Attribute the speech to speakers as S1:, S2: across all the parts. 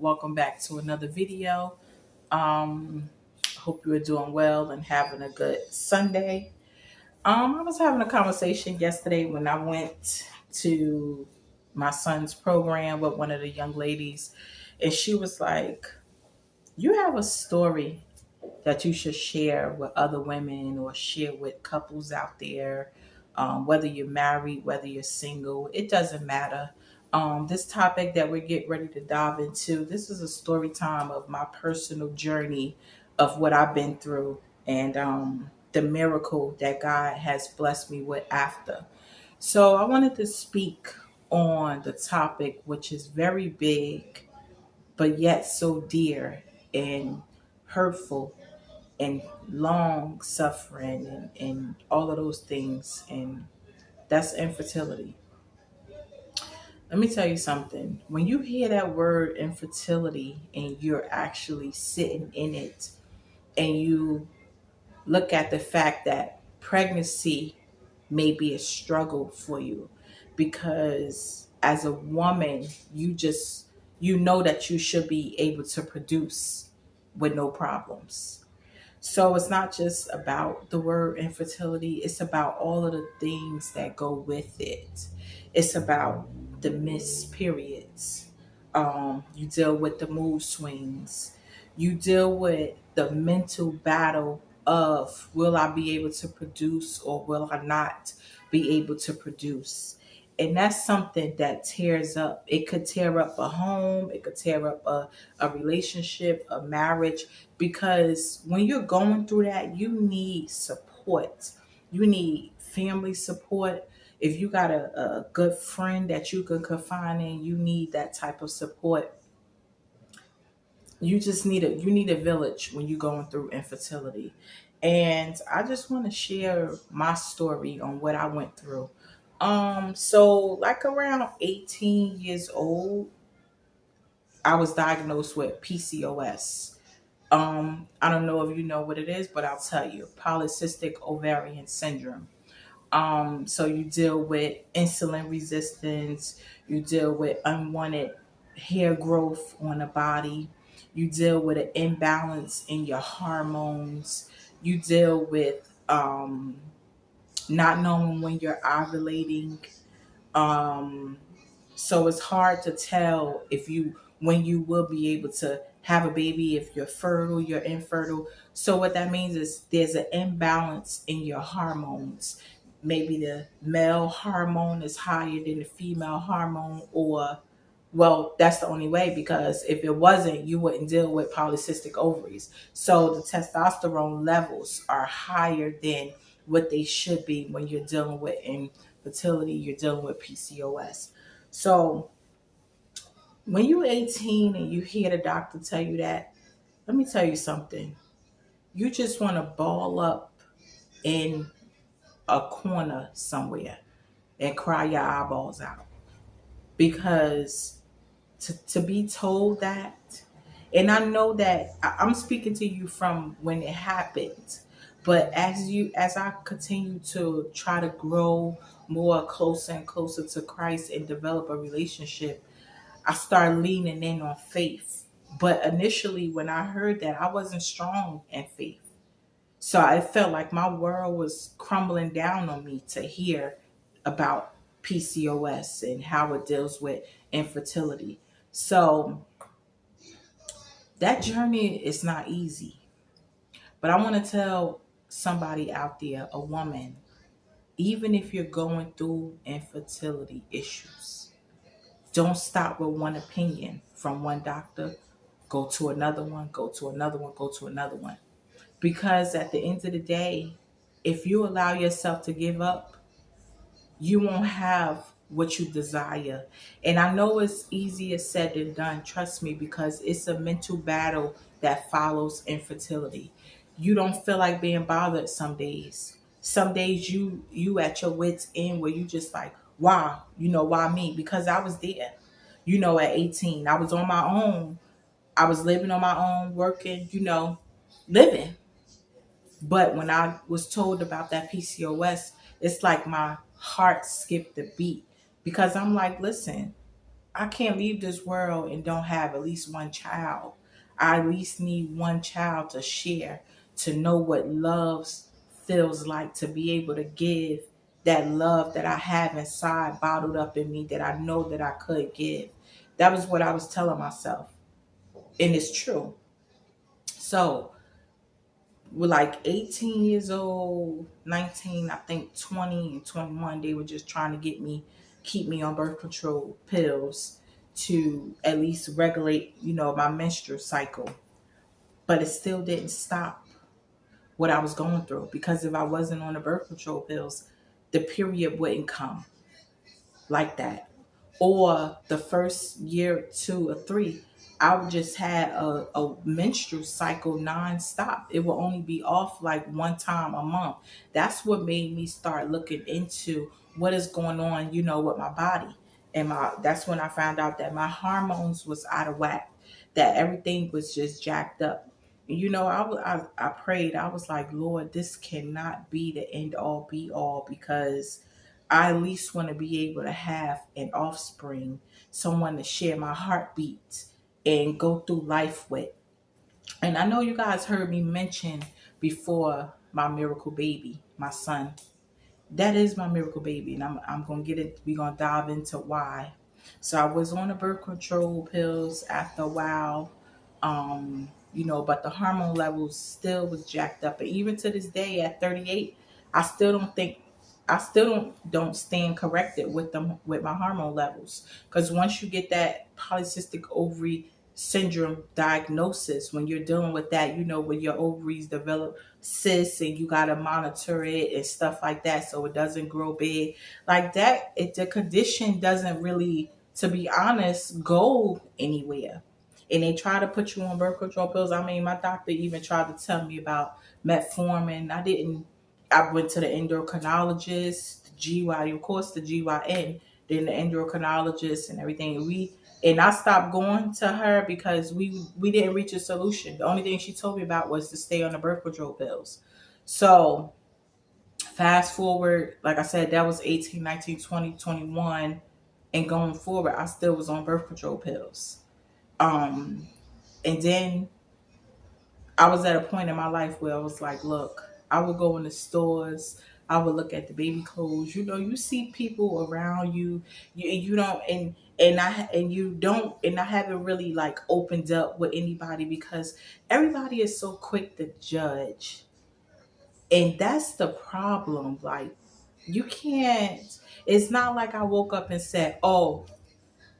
S1: Welcome back to another video. Hope you are doing well and having a good Sunday. I was having a conversation yesterday when I went to my son's program with one of the young ladies, and she was like, "You have a story that you should share with other women or share with couples out there, whether you're married, whether you're single, it doesn't matter. This topic that we're getting ready to dive into, this is a story time of my personal journey of what I've been through and the miracle that God has blessed me with after. So I wanted to speak on the topic, which is very big, but yet so dear and hurtful and long suffering and all of those things. And that's infertility. Let me tell you something. When you hear that word infertility and you're actually sitting in it and you look at the fact that pregnancy may be a struggle for you because as a woman, you know that you should be able to produce with no problems. So it's not just about the word infertility, it's about all of the things that go with it. It's about the missed periods. You deal with the mood swings. You deal with the mental battle of will I be able to produce or will I not be able to produce? And that's something that tears up. It could tear up a home, it could tear up a relationship, a marriage, because when you're going through that, you need support. You need family support. If you got a good friend that you can confide in, you need that type of support. You need a village when you're going through infertility. And I just want to share my story on what I went through. So like around 18 years old, I was diagnosed with PCOS. I don't know if you know what it is, but I'll tell you. Polycystic ovarian syndrome. So you deal with insulin resistance, you deal with unwanted hair growth on the body, you deal with an imbalance in your hormones, you deal with not knowing when you're ovulating. Um, so it's hard to tell if you when you will be able to have a baby, if you're fertile, you're infertile. So what that means is there's an imbalance in your hormones. Maybe the male hormone is higher than the female hormone, or well, that's the only way because if it wasn't, you wouldn't deal with polycystic ovaries. So the testosterone levels are higher than what they should be when you're dealing with infertility, you're dealing with PCOS. So when you're 18 and you hear the doctor tell you that, let me tell you something. You just want to ball up in a corner somewhere and cry your eyeballs out because to be told that, and I know that I'm speaking to you from when it happened, but as I continue to try to grow more closer and closer to Christ and develop a relationship, I started leaning in on faith. But initially, when I heard that, I wasn't strong in faith. So I felt like my world was crumbling down on me to hear about PCOS and how it deals with infertility. So that journey is not easy. But I want to tell somebody out there, a woman, even if you're going through infertility issues, don't stop with one opinion from one doctor. Go to another one, go to another one, go to another one. Because at the end of the day, if you allow yourself to give up, you won't have what you desire. And I know it's easier said than done, trust me, because it's a mental battle that follows infertility. You don't feel like being bothered some days. Some days you at your wits end where you just like, wow, why me? Because I was there. At 18, I was on my own. I was living on my own, working, living. But when I was told about that PCOS, it's like my heart skipped a beat because I'm like, listen, I can't leave this world and don't have at least one child. I at least need one child to share, to know what love feels like, to be able to give that love that I have inside bottled up in me that I know that I could give. That was what I was telling myself. And it's true. So we're like 18 years old, 19, I think 20 and 21, they were just trying to keep me on birth control pills to at least regulate, my menstrual cycle. But it still didn't stop what I was going through, because if I wasn't on the birth control pills, the period wouldn't come like that. Or the first year, 2 or 3, I would just had a menstrual cycle nonstop. It will only be off like one time a month. That's what made me start looking into what is going on, with my body. And that's when I found out that my hormones was out of whack, that everything was just jacked up. I prayed. I was like, Lord, this cannot be the end all be all, because I at least want to be able to have an offspring, someone to share my heartbeat and go through life with. And I know you guys heard me mention before my miracle baby, my son. That is my miracle baby, and I'm gonna get it. We're gonna dive into why. So I was on the birth control pills after a while, but the hormone levels still was jacked up. And even to this day, at 38, I still don't think, I still don't stand corrected with them with my hormone levels. Because once you get that polycystic ovary syndrome diagnosis, when you're dealing with that, when your ovaries develop cysts and you gotta monitor it and stuff like that so it doesn't grow big like that. The condition doesn't really, to be honest, go anywhere. And they try to put you on birth control pills. I mean, my doctor even tried to tell me about metformin. I didn't. I went to the endocrinologist, the GY, of course, the GYN, then the endocrinologist and everything. And I stopped going to her because we didn't reach a solution. The only thing she told me about was to stay on the birth control pills. So fast forward, like I said, that was 18, 19, 20, 21, and going forward, I still was on birth control pills. Um, and then I was at a point in my life where I was like, look, I would go in the stores, I would look at the baby clothes. You see people around you, you don't, and you don't, and I haven't really like opened up with anybody because everybody is so quick to judge, and that's the problem. Like, you can't. It's not like I woke up and said, "Oh,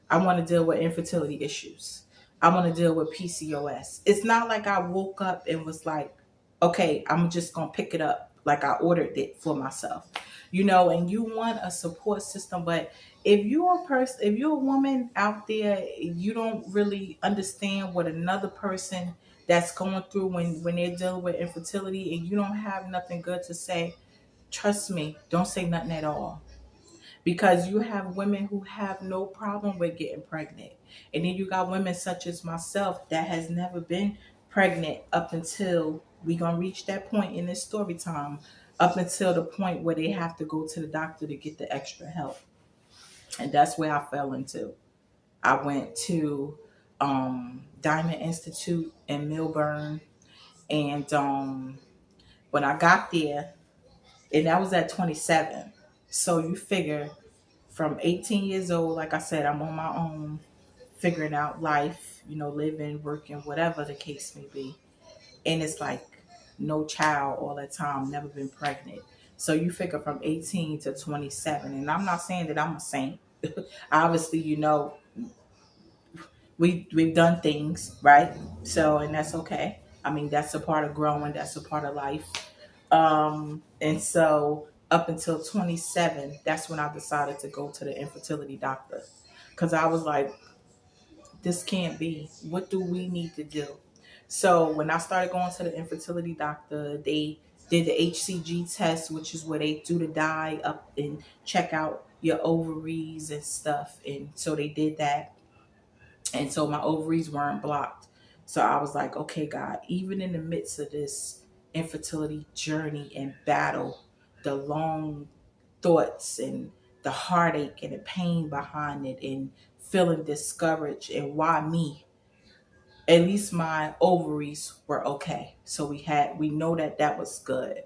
S1: I want to deal with infertility issues. I want to deal with PCOS." It's not like I woke up and was like, okay, I'm just going to pick it up like I ordered it for myself. And you want a support system, but if you're a woman out there, you don't really understand what another person that's going through when they're dealing with infertility, and you don't have nothing good to say. Trust me, don't say nothing at all, because you have women who have no problem with getting pregnant. And then you got women such as myself that has never been pregnant up until we going to reach that point in this story time, up until the point where they have to go to the doctor to get the extra help. And that's where I fell into. I went to Diamond Institute in Melbourne. And when I got there, and that was at 27. So you figure, from 18 years old, like I said, I'm on my own, figuring out life, living, working, whatever the case may be. And it's like no child all the time, never been pregnant. So you figure from 18 to 27. And I'm not saying that I'm a saint. Obviously, we've done things, right? So, and that's okay. I mean, that's a part of growing, that's a part of life. And so up until 27, that's when I decided to go to the infertility doctor. Because I was like, this can't be. What do we need to do? So when I started going to the infertility doctor, they did the HCG test, which is where they do the dye up and check out your ovaries and stuff. And so they did that. And so my ovaries weren't blocked. So I was like, okay, God, even in the midst of this infertility journey and battle, the long thoughts and the heartache and the pain behind it, and feeling discouraged and why me. At least my ovaries were okay. So we know that that was good.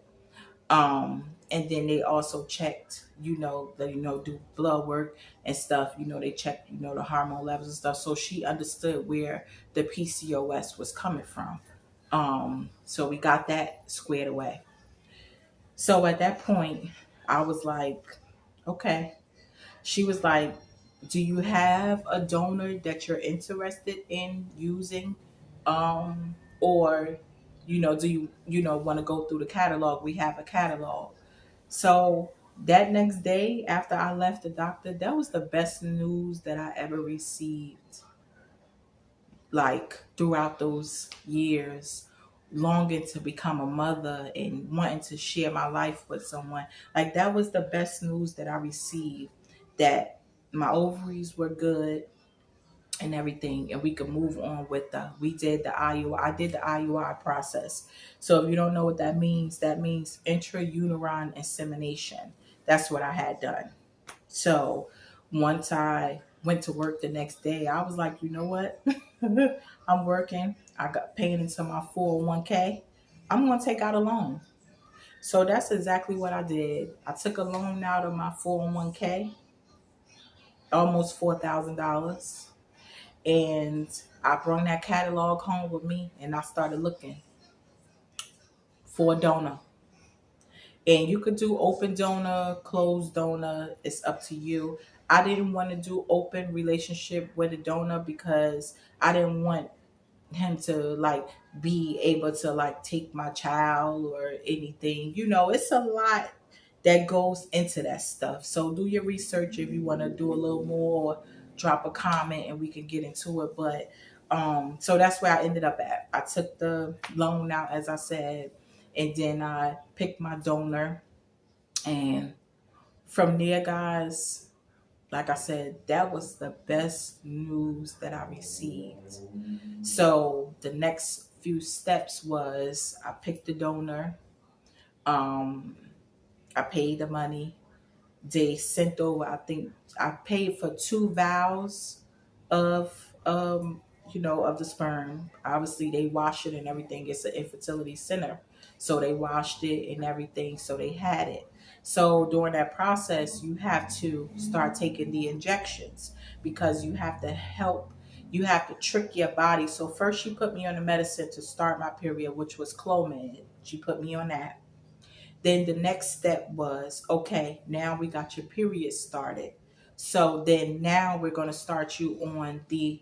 S1: And then they also checked, do blood work and stuff. They checked, the hormone levels and stuff. So she understood where the PCOS was coming from. So we got that squared away. So at that point, I was like, okay. She was like, do you have a donor that you're interested in using? Or, do you want to go through the catalog? We have a catalog. So that next day after I left the doctor, that was the best news that I ever received, like throughout those years, longing to become a mother and wanting to share my life with someone. Like that was the best news that I received, that my ovaries were good and everything, and we could move on with we did the IUI. I did the IUI process. So if you don't know what that means intrauterine insemination. That's what I had done. So once I went to work the next day, I was like, you know what? I'm working. I got paying into my 401k. I'm going to take out a loan. So that's exactly what I did. I took a loan out of my 401k, almost $4,000. And I brought that catalog home with me and I started looking for a donor. And you could do open donor, closed donor. It's up to you. I didn't want to do open relationship with a donor because I didn't want him to like be able to like take my child or anything. It's a lot that goes into that stuff. So do your research if you want to do a little more, or drop a comment and we can get into it. But so that's where I ended up at. I took the loan out, as I said, and then I picked my donor. And from there, guys, like I said, that was the best news that I received. So the next few steps was I picked the donor. Um, I paid the money. They sent over, I think I paid for 2 vials of of the sperm. Obviously they wash it and everything. It's an infertility center. So they washed it and everything. So they had it. So during that process, you have to start taking the injections because you have to trick your body. So first she put me on the medicine to start my period, which was Clomid. She put me on that. Then the next step was, okay, now we got your period started. So then now we're going to start you on the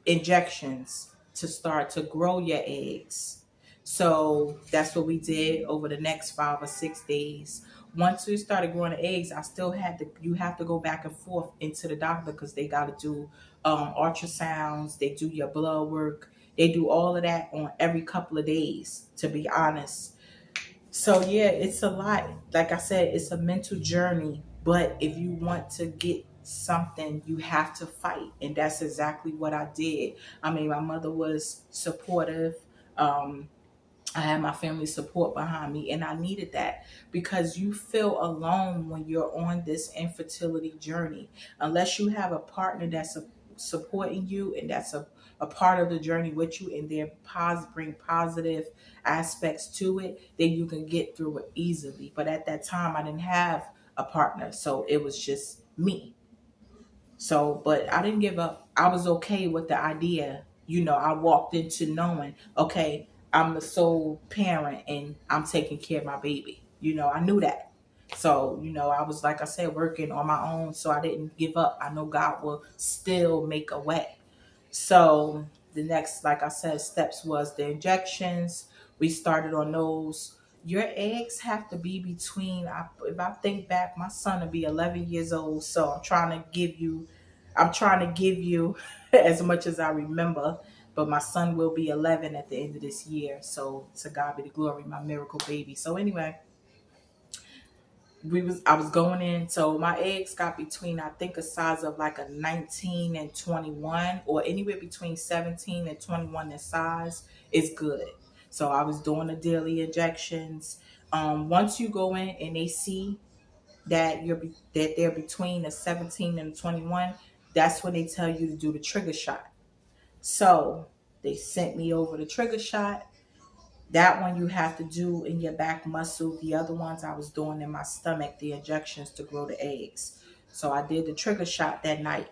S1: injections to start to grow your eggs. So that's what we did over the next 5 or 6 days. Once we started growing the eggs, I still had to, you have to go back and forth into the doctor because they got to do ultrasounds, they do your blood work, they do all of that on every couple of days, to be honest. So yeah, it's a lot. Like I said, it's a mental journey. But if you want to get something, you have to fight, and that's exactly what I did. I mean, my mother was supportive. Um, I had my family support behind me, and I needed that because you feel alone when you're on this infertility journey. Unless you have a partner that's supporting you and that's a part of the journey with you, and they bring positive aspects to it, then you can get through it easily. But at that time, I didn't have a partner, so it was just me. So, but I didn't give up. I was okay with the idea. I walked into knowing, okay, I'm the sole parent and I'm taking care of my baby. I knew that. So, I was, like I said, working on my own. So I didn't give up. I know God will still make a way. So the next, like I said, steps was the injections. We started on those. Your eggs have to be between, if I think back, my son will be 11 years old. So I'm trying to give you as much as I remember. But my son will be 11 at the end of this year. So to God be the glory, my miracle baby. So anyway, I was going in, so my eggs got between, I think, a size of like a 19 and 21, or anywhere between 17 and 21 in size is good. So I was doing the daily injections. Once you go in and they see that that they're between the 17 and the 21, That's when they tell you to do the trigger shot. So they sent me over the trigger shot. That one you have to do in your back muscle. The other ones I was doing in my stomach, the injections to grow the eggs. So I did the trigger shot that night.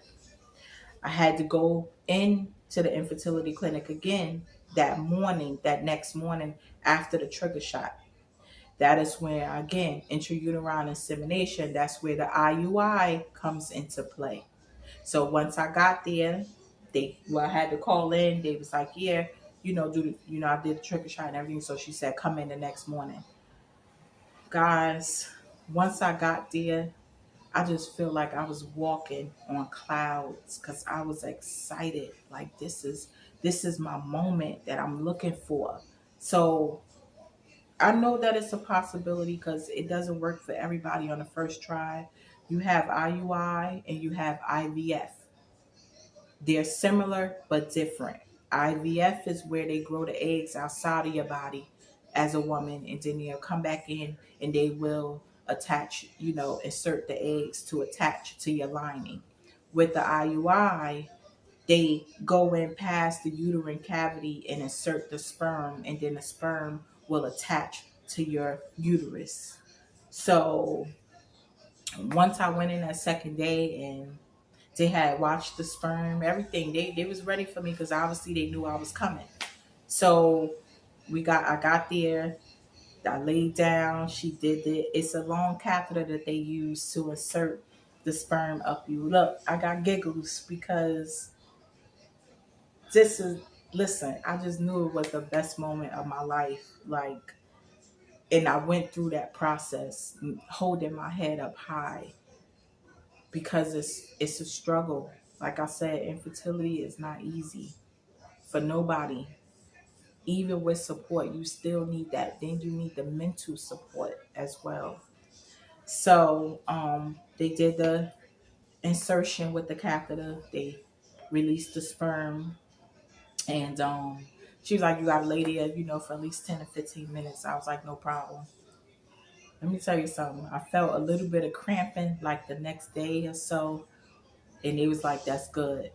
S1: I had to go in to the infertility clinic again that morning, that next morning after the trigger shot. That is where, again, intrauterine insemination, that's where the IUI comes into play. So once I got there, I had to call in. They was like, yeah, I did the trigger shot and everything. So she said, come in the next morning. Guys, once I got there, I just feel like I was walking on clouds because I was excited. Like this is my moment that I'm looking for. So I know that it's a possibility because it doesn't work for everybody on the first try. You have IUI and you have IVF. They're similar but different. IVF is where they grow the eggs outside of your body as a woman, and then they'll come back in and they will attach, insert the eggs to attach to your lining. With the IUI, they go in past the uterine cavity and insert the sperm, and then the sperm will attach to your uterus. So once I went in that second day and they had watched the sperm, everything, they was ready for me because obviously they knew I was coming. So I got there, I laid down, she did it. It's a long catheter that they use to insert the sperm up you. Look, I got giggles because this is listen, I just knew it was the best moment of my life. Like, and I went through that process holding my head up high because it's a struggle. Like I said, infertility is not easy for nobody. Even with support, you still need that. Then you need the mental support as well. So they did the insertion with the catheter. They released the sperm, and she was like, "You got to lay there, for at least 10 to 15 minutes." I was like, "No problem." Let me tell you something. I felt a little bit of cramping like the next day or so, and it was like, "That's good."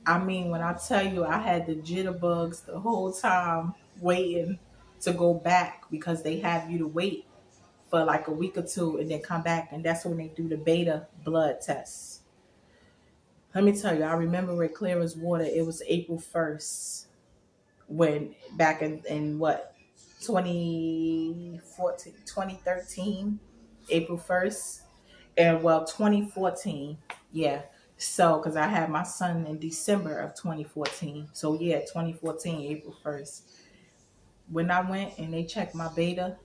S1: I mean, when I tell you I had the jitterbugs the whole time waiting to go back because they have you to wait for like a week or two and then come back, and that's when they do the beta blood tests. Let me tell you, I remember it clear as water. It was April 1st when back in what 2014, 2013, April 1st, and well 2014, yeah. So because I had my son in December of 2014, so yeah, 2014 April 1st. When I went and they checked my beta,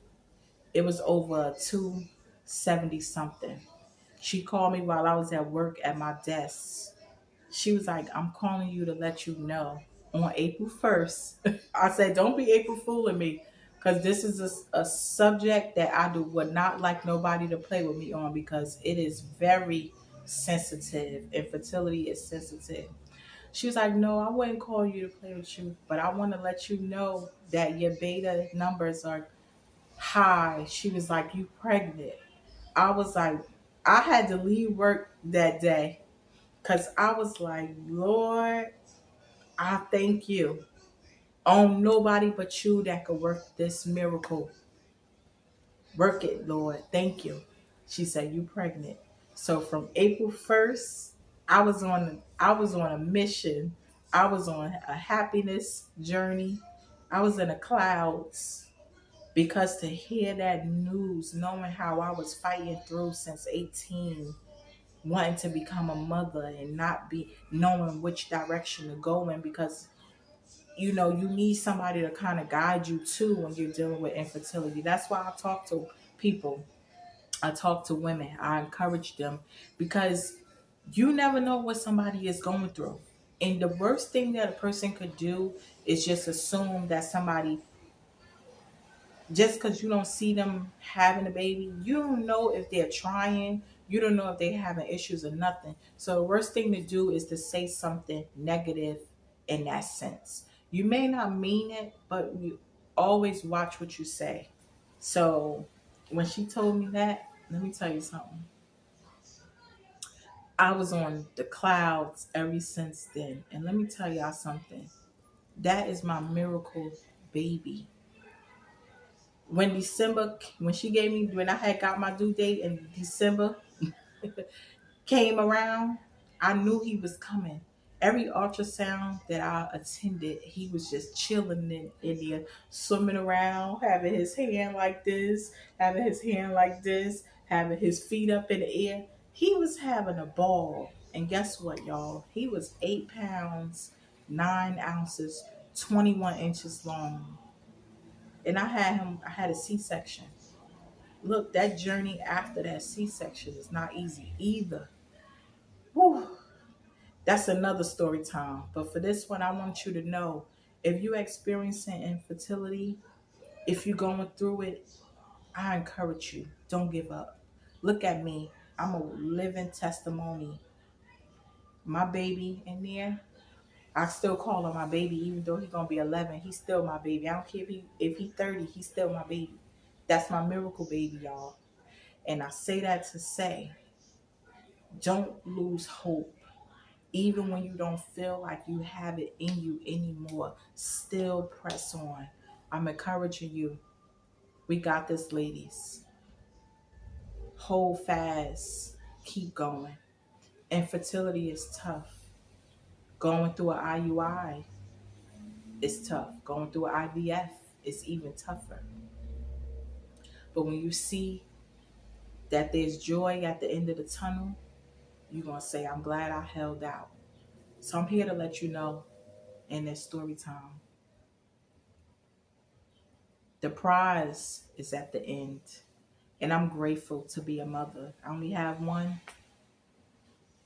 S1: it was over 270 something. She called me while I was at work at my desk. She was like, "I'm calling you to let you know on April 1st." I said, "Don't be April fooling me because this is a subject that would not like nobody to play with me on because it is very sensitive. Infertility is sensitive." She was like, "No, I wouldn't call you to play with you, but I want to let you know that your beta numbers are high." She was like, "You pregnant?" I was like, I had to leave work that day because I was like, "Lord, I thank you. Nobody but you that could work this miracle. Work it, Lord. Thank you." She said, "You pregnant." So from April 1st, I was on a mission. I was on a happiness journey. I was in the clouds because to hear that news, knowing how I was fighting through since 18, wanting to become a mother and not be knowing which direction to go in because you need somebody to kind of guide you too when you're dealing with infertility. That's why I talk to people. I talk to women. I encourage them because you never know what somebody is going through. And the worst thing that a person could do is just assume that somebody, just because you don't see them having a baby, you don't know if they're trying. You don't know if they're having issues or nothing. So the worst thing to do is to say something negative in that sense. You may not mean it, but you always watch what you say. So when she told me that, let me tell you something. I was on the clouds ever since then. And let me tell y'all something. That is my miracle baby. When she gave me, when I had got my due date in December came around, I knew he was coming. Every ultrasound that I attended, he was just chilling in there, swimming around, having his hand like this, having his hand like this, having his feet up in the air. He was having a ball. And guess what, y'all? He was 8 pounds, 9 ounces, 21 inches long. And I had a C section. Look, that journey after that C section is not easy either. Whew. That's another story time. But for this one, I want you to know, if you're experiencing infertility, if you're going through it, I encourage you, don't give up. Look at me. I'm a living testimony. My baby in there, I still call him my baby, even though he's gonna be 11. He's still my baby. I don't care if he 30. He's still my baby. That's my miracle baby, y'all. And I say that to say, don't lose hope. Even when you don't feel like you have it in you anymore, still press on. I'm encouraging you. We got this, ladies. Hold fast. Keep going. Infertility is tough. Going through an IUI is tough. Going through an IVF is even tougher. But when you see that there's joy at the end of the tunnel, you're going to say, I'm glad I held out. So I'm here to let you know in this story time, the prize is at the end. And I'm grateful to be a mother. I only have one,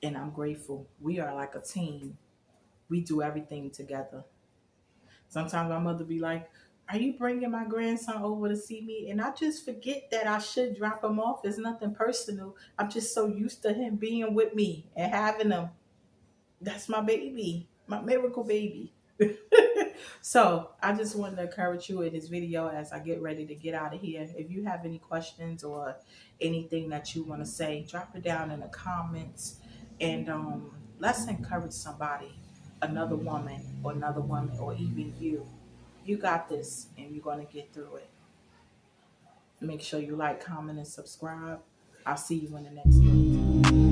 S1: and I'm grateful. We are like a team. We do everything together. Sometimes my mother be like, are you bringing my grandson over to see me? And I just forget that I should drop him off. It's nothing personal. I'm just so used to him being with me and having him. That's my baby, my miracle baby. So I just wanted to encourage you in this video as I get ready to get out of here. If you have any questions or anything that you want to say, drop it down in the comments, and let's encourage somebody, another woman, or even you. You got this, and you're going to get through it. Make sure you like, comment, and subscribe. I'll see you in the next video.